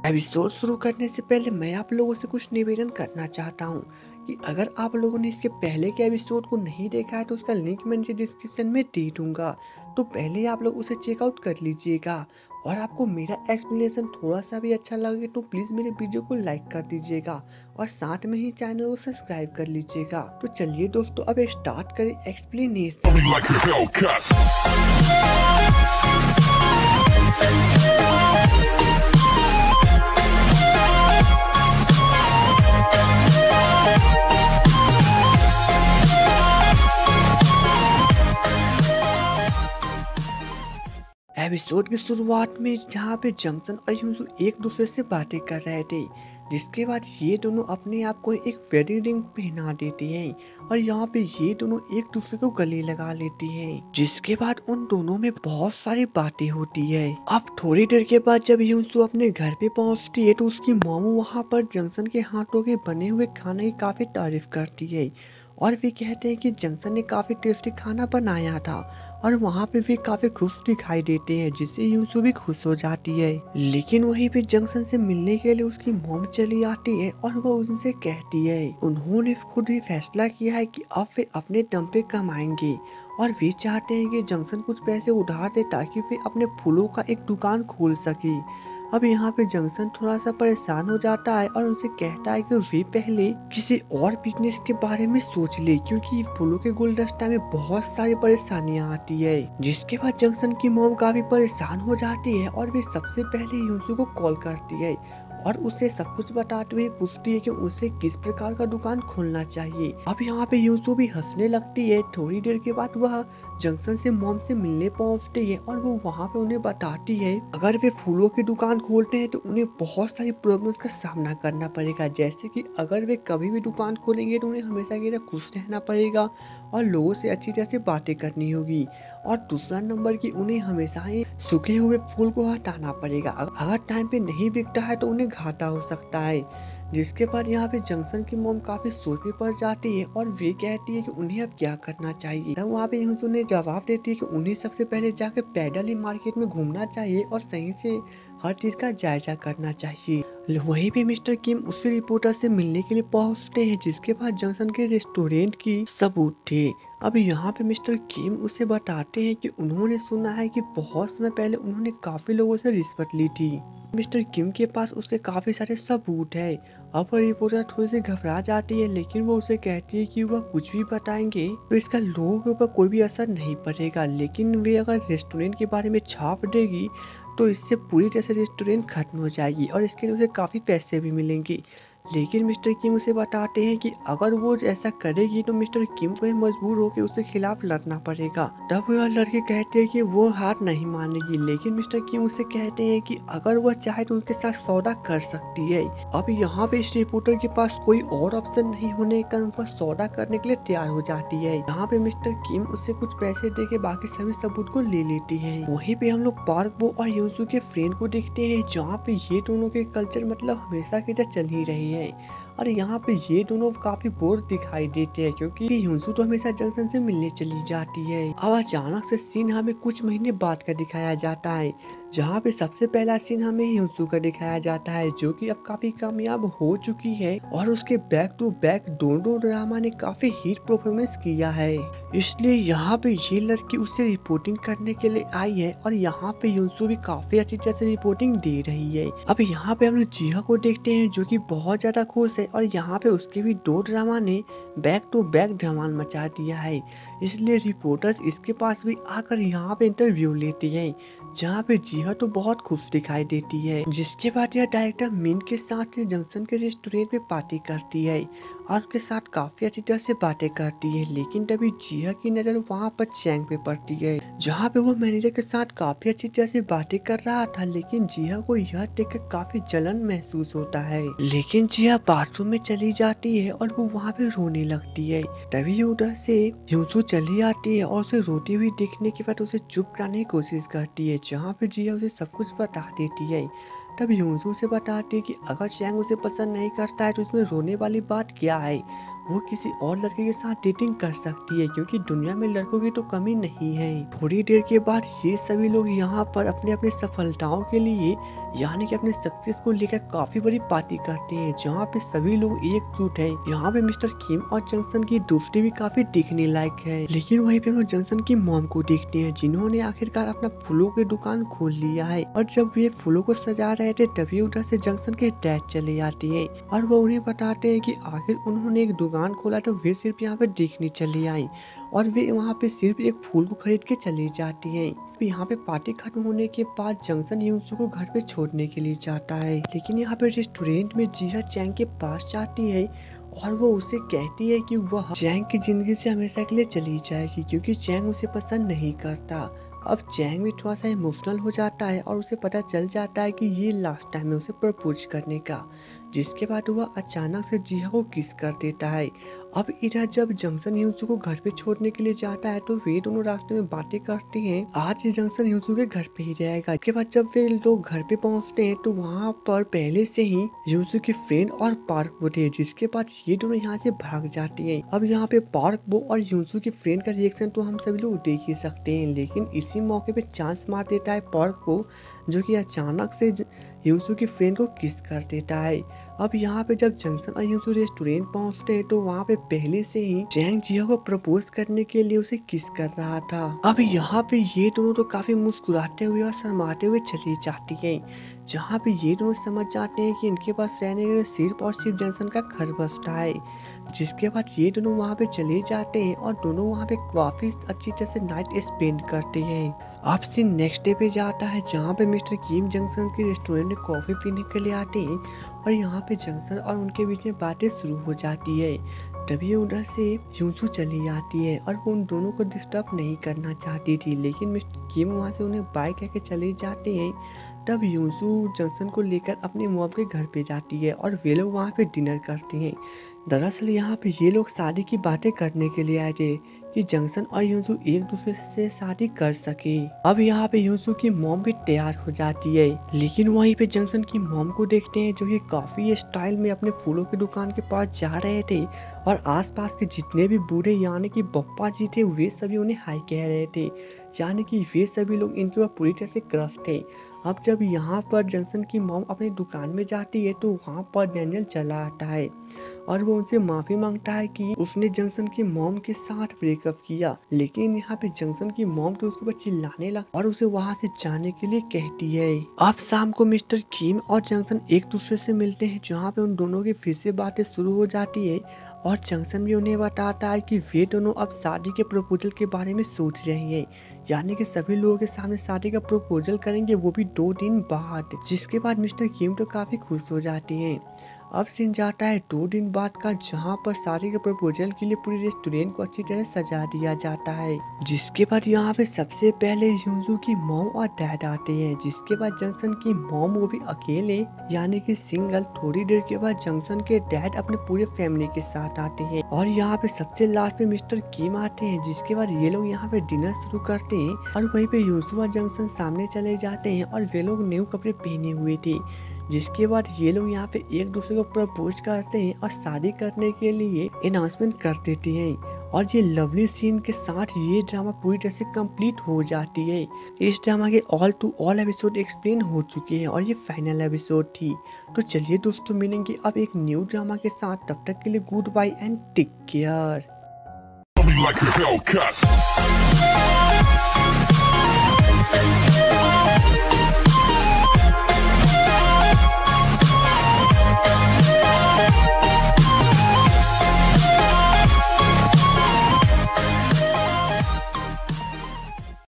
Episode शुरू करने से पहले मैं आप लोगों से कुछ निवेदन करना चाहता हूँ कि अगर आप लोगों ने इसके पहले के एपिसोड को नहीं देखा है तो उसका लिंक मैं नीचे डिस्क्रिप्शन में दे दूंगा। तो पहले आप लोग उसे चेकआउट कर लीजिएगा। और आपको मेरा एक्सप्लेनेशन थोड़ा सा भी अच्छा लगे तो प्लीज मेरे वीडियो को लाइक कर दीजिएगा और साथ में ही चैनल को सब्सक्राइब कर लीजिएगा। तो चलिए दोस्तों, अब स्टार्ट करें एक्सप्लेनेशन। एपिसोड की शुरुआत में जहाँ पे जंक्शन और यूसु एक दूसरे से बातें कर रहे थे, जिसके बाद ये दोनों अपने आप को एक वेडिंग रिंग पहना देते हैं और यहाँ पे ये दोनों एक दूसरे को गले लगा लेती हैं। जिसके बाद उन दोनों में बहुत सारी बातें होती है। अब थोड़ी देर के बाद जब यूसु अपने घर पे पहुँचती है तो उसकी मामू वहाँ पर जंक्शन के हाथों के बने हुए खाने की काफी तारीफ करती है और वे कहते हैं कि जंक्शन ने काफी टेस्टी खाना बनाया था और वहाँ पे भी काफी खुश दिखाई देते हैं, जिससे यूसु भी खुश हो जाती है। लेकिन वहीं पे जंक्शन से मिलने के लिए उसकी मॉम चली आती है और वो उनसे कहती है उन्होंने खुद ही फैसला किया है कि अब वे अपने दम पे कमाएंगे और वे चाहते हैं कि जंक्शन कुछ पैसे उधार दे ताकि वे अपने फूलों का एक दुकान खोल सके। अब यहाँ पे जंक्शन थोड़ा सा परेशान हो जाता है और उनसे कहता है कि वे पहले किसी और बिजनेस के बारे में सोच ले, क्योंकि फूलों के गुलदस्ता में बहुत सारी परेशानियाँ आती है। जिसके बाद जंक्शन की मॉम काफी परेशान हो जाती है और वे सबसे पहले यूसु को कॉल करती है और उसे सब कुछ बताते हुए पूछती है कि उसे किस प्रकार का दुकान खोलना चाहिए। अब यहाँ पे यूसु भी हंसने लगती है। थोड़ी देर के बाद वह जंक्शन से मॉम से मिलने पहुँचती है और वो वहाँ पे उन्हें बताती है अगर वे फूलों की दुकान खोलते हैं तो उन्हें बहुत सारी प्रॉब्लम्स का सामना करना पड़ेगा, जैसे कि अगर वे कभी भी दुकान खोलेंगे तो उन्हें हमेशा की तरह खुश रहना पड़ेगा और लोगों से अच्छी तरह से बातें करनी होगी। और दूसरा नंबर की उन्हें हमेशा ही सूखे हुए फूल को हटाना पड़ेगा। अगर टाइम पे नहीं बिकता है तो उन्हें घाटा हो सकता है। जिसके बाद यहाँ पे जंक्शन की मॉम काफी सोच में पड़ जाती है और वे कहती है कि उन्हें अब क्या करना चाहिए। तब वहाँ पे यूसु ने जवाब देती है कि उन्हें सबसे पहले जाकर पैदल ही मार्केट में घूमना चाहिए और सही से हर चीज का जायजा करना चाहिए। वहीं पे मिस्टर किम उसी रिपोर्टर से मिलने के लिए पहुंचते हैं, जिसके बाद जंक्शन के रेस्टोरेंट की सबूत थे। अब यहाँ पे मिस्टर किम उसे बताते हैं कि उन्होंने सुना है कि बहुत समय पहले उन्होंने काफी लोगों से रिश्वत ली थी। मिस्टर किम के पास उसके काफी सारे सबूत है। अब रिपोर्टर थोड़ी सी घबरा जाती है, लेकिन वो उसे कहती है कि वह कुछ भी बताएंगे तो इसका लोगों के ऊपर कोई भी असर नहीं पड़ेगा, लेकिन वे अगर रेस्टोरेंट के बारे में छाप देगी तो इससे पूरी तरह से रेस्टोरेंट खत्म हो जाएगी और इसके लिए उसे काफी पैसे भी मिलेंगे। लेकिन मिस्टर किम उसे बताते हैं कि अगर वो ऐसा करेगी तो मिस्टर किम को मजबूर होकर उसके खिलाफ लड़ना पड़ेगा। तब वह लड़के कहते हैं कि वो हार नहीं मानेगी, लेकिन मिस्टर किम उसे कहते हैं कि अगर वह चाहे तो उनके साथ सौदा कर सकती है। अब यहाँ पे इस रिपोर्टर के पास कोई और ऑप्शन नहीं होने के कारण वह सौदा करने के लिए तैयार हो जाती है। यहाँ पे मिस्टर किम उससे कुछ पैसे दे के बाकी सभी सबूत को ले लेती है। वहीं पे हम लोग पार्क वो और यूसु के फ्रेंड को देखते हैं, जहाँ पे ये दोनों के कल्चर मतलब हमेशा की तरह चल ही रही है और यहाँ पे ये दोनों काफी बोर दिखाई देते हैं, क्योंकि यूसु तो हमेशा जंक्शन से मिलने चली जाती है। अब अचानक से सीन हमें कुछ महीने बाद का दिखाया जाता है, जहाँ पे सबसे पहला सीन हमें यूसु का दिखाया जाता है, जो कि अब काफी कामयाब हो चुकी है और उसके बैक टू बैक दोनों ड्रामा ने काफी हिट परफॉर्मेंस किया है। इसलिए यहाँ पे ये लड़की उससे रिपोर्टिंग करने के लिए आई है और यहाँ पे यूसु भी काफी अच्छी तरह से रिपोर्टिंग दे रही है। अब यहाँ पे हम लोग जिहा को देखते हैं, जो कि बहुत ज्यादा खुश है और यहाँ पे उसके भी दो ड्रामा ने बैक टू बैक धमाल मचा दिया है। इसलिए रिपोर्टर्स इसके पास भी आकर यहाँ पे इंटरव्यू लेती है, जहाँ पे जिहा तो बहुत खुश दिखाई देती है। जिसके बाद यह डायरेक्टर मिन के साथ जंक्शन के रेस्टोरेंट में पार्टी करती है और उसके साथ काफी अच्छी तरह से बातें करती है। लेकिन तभी जिहा की नजर वहाँ पर चैंग पे पड़ती है, जहाँ पे वो मैनेजर के साथ काफी अच्छी तरह से बातें कर रहा था, लेकिन जिहा को यह देखकर काफी जलन महसूस होता है। लेकिन जिहा बाथरूम में चली जाती है और वो वहाँ पे रोने लगती है। तभी उधर से यूसु चली आती है और उसे रोती हुई देखने के बाद उसे चुप कराने की कोशिश करती है, जहाँ पे जिहा उसे सब कुछ बता देती है। तब यूसु से बताती है कि अगर चैंग उसे पसंद नहीं करता है तो इसमें रोने वाली बात क्या है। वो किसी और लड़के के साथ डेटिंग कर सकती है, क्योंकि दुनिया में लड़कों की तो कमी नहीं है। थोड़ी देर के बाद ये सभी लोग यहाँ पर अपने अपने सफलताओं के लिए यानी कि अपने सक्सेस को लेकर काफी बड़ी पार्टी करते हैं, जहाँ पे सभी लोग एकजुट हैं। यहाँ पे मिस्टर किम और जंक्शन की दोस्ती भी काफी देखने लायक है। लेकिन वहीं पे वो जंक्शन की मॉम को देखते हैं, जिन्होंने आखिरकार अपना फूलों की दुकान खोल लिया है। और जब ये फूलों को सजा रहे थे तभी उधर से जंक्शन के डैड चले आते हैं और वो उन्हें बताते हैं कि आखिर उन्होंने एक दुकान खोला, तो वे सिर्फ यहाँ पे देखने चले आई और वे वहाँ पे सिर्फ एक फूल को खरीद के चली जाती हैं। यहाँ पे पार्टी खत्म होने के बाद जंक्शन यूसु को घर पे छोड़ने के लिए जाता है, लेकिन यहाँ पे रेस्टोरेंट में जिया चैंग के पास जाती है और वो उसे कहती है कि वह चैंग की जिंदगी से हमेशा के लिए चली जाएगी, क्योंकि चैंग उसे पसंद नहीं करता। अब चैंग भी थोड़ा सा इमोशनल हो जाता है और उसे पता चल जाता है कि ये लास्ट टाइम है उसे प्रपोज करने का, जिसके बाद वह अचानक से जिया को किस कर देता है। अब इधर जब जंक्शन यूसु को घर पे छोड़ने के लिए जाता है तो वे दोनों रास्ते में बातें करते हैं। आज ये जंक्शन यूसु के घर पे ही रहेगा। इसके बाद जब वे लोग घर पे पहुंचते हैं तो वहाँ पर पहले से ही यूसु की फ्रेंड और पार्क वो थे, जिसके बाद ये दोनों यहाँ से भाग जाते हैं। अब यहाँ पे पार्क वो और यूसु की फ्रेंड का रिएक्शन तो हम सभी लोग देख ही सकते हैं, लेकिन इसी मौके पे चांस मार देता है पार्क को, जो कि अचानक से यूसु की फ्रेंड को किस कर देता है। अब यहाँ पे जब जंक्शन और यूसु रेस्टोरेंट पहुँचते हैं तो वहाँ पे पहले से ही चैंग जिया को प्रपोज करने के लिए उसे किस कर रहा था। अब यहाँ पे ये दोनों तो काफी मुस्कुराते हुए और शर्माते हुए चली जाती हैं, जहाँ पे ये दोनों समझ जाते हैं कि इनके पास रहने के लिए सिर्फ और सिर्फ जंक्शन का घर बसता है। जिसके बाद ये दोनों वहाँ पे चले जाते हैं और दोनों वहाँ पे काफी अच्छी तरह से नाइट स्पेंड करते हैं। अब सीन नेक्स्ट डे पे जाता है, जहाँ पे मिस्टर किम जंक्शन के रेस्टोरेंट में कॉफी पीने के लिए आते हैं और यहाँ पे जंक्शन और उनके बीच में बातें शुरू हो जाती है। तभी उधर से यूसु चली आती है और वो उन दोनों को डिस्टर्ब नहीं करना चाहती थी, लेकिन मिस्टर किम वहाँ से उन्हें बाय करके चले जाते हैं। तब यूसु जंक्शन को लेकर अपने मॉम के घर पे जाती है और वे लोग वहाँ पे डिनर करते हैं। दरअसल यहाँ पे ये लोग शादी की बातें करने के लिए आए थे कि जंक्शन और यूसु एक दूसरे से शादी कर सके। अब यहाँ पे यूसु की मॉम भी तैयार हो जाती है, लेकिन वहीं पे जंक्शन की मॉम को देखते हैं जो कि काफी स्टाइल में अपने फूलों की दुकान के पास जा रहे थे और आसपास के जितने भी बूढ़े यानी कि बप्पा जी थे वे सभी उन्हें हाई कह रहे थे, यानी कि वे सभी लोग इनके ऊपर पूरी तरह से क्रश थे। अब जब यहाँ पर जंक्शन की मॉम अपनी दुकान में जाती है तो वहाँ पर डैनियल चला आता है और वो उनसे माफी मांगता है कि उसने जंक्शन की मॉम के साथ ब्रेकअप किया, लेकिन यहाँ पे जंक्शन की मॉम तो उसके ऊपर चिल्लाने लगा और उसे वहाँ से जाने के लिए कहती है। अब शाम को मिस्टर किम और जंक्शन एक दूसरे से मिलते हैं, जहाँ पे उन दोनों की फिर से बातें शुरू हो जाती है और जंक्शन भी उन्हें बताता है कि वे दोनों अब शादी के प्रपोजल के बारे में सोच रहे हैं, यानी कि सभी लोगों के सामने शादी का प्रपोजल करेंगे, वो भी 2 दिन बाद। जिसके बाद मिस्टर किम तो काफी खुश हो जाते हैं। अब सीन जाता है 2 दिन बाद का, जहाँ पर शादी के प्रपोजल के लिए पूरे रेस्टोरेंट को अच्छी तरह सजा दिया जाता है। जिसके बाद यहाँ पे सबसे पहले यूसु की मॉम और डैड आते हैं, जिसके बाद जंक्शन की मॉम वो भी अकेले यानी कि सिंगल। थोड़ी देर के बाद जंक्शन के डैड अपने पूरे फैमिली के साथ आते हैं और यहाँ पे सबसे लास्ट में मिस्टर किम आते हैं। जिसके बाद ये लोग यहाँ पे डिनर शुरू करते हैं और वहीं पे यूसु और जंक्शन सामने चले जाते हैं और वे लोग न्यू कपड़े पहने हुए थे। जिसके बाद ये लोग यहाँ पे एक दूसरे को प्रपोज करते हैं और शादी करने के लिए अनाउंसमेंट कर देते हैं और ये लवली सीन के साथ ये ड्रामा पूरी तरह से कंप्लीट हो जाती है। इस ड्रामा के all to all episode explain हो चुके हैं और ये फाइनल एपिसोड थी। तो चलिए दोस्तों, मिलेंगे अब एक न्यू ड्रामा के साथ। तब तक के लिए goodbye and take care.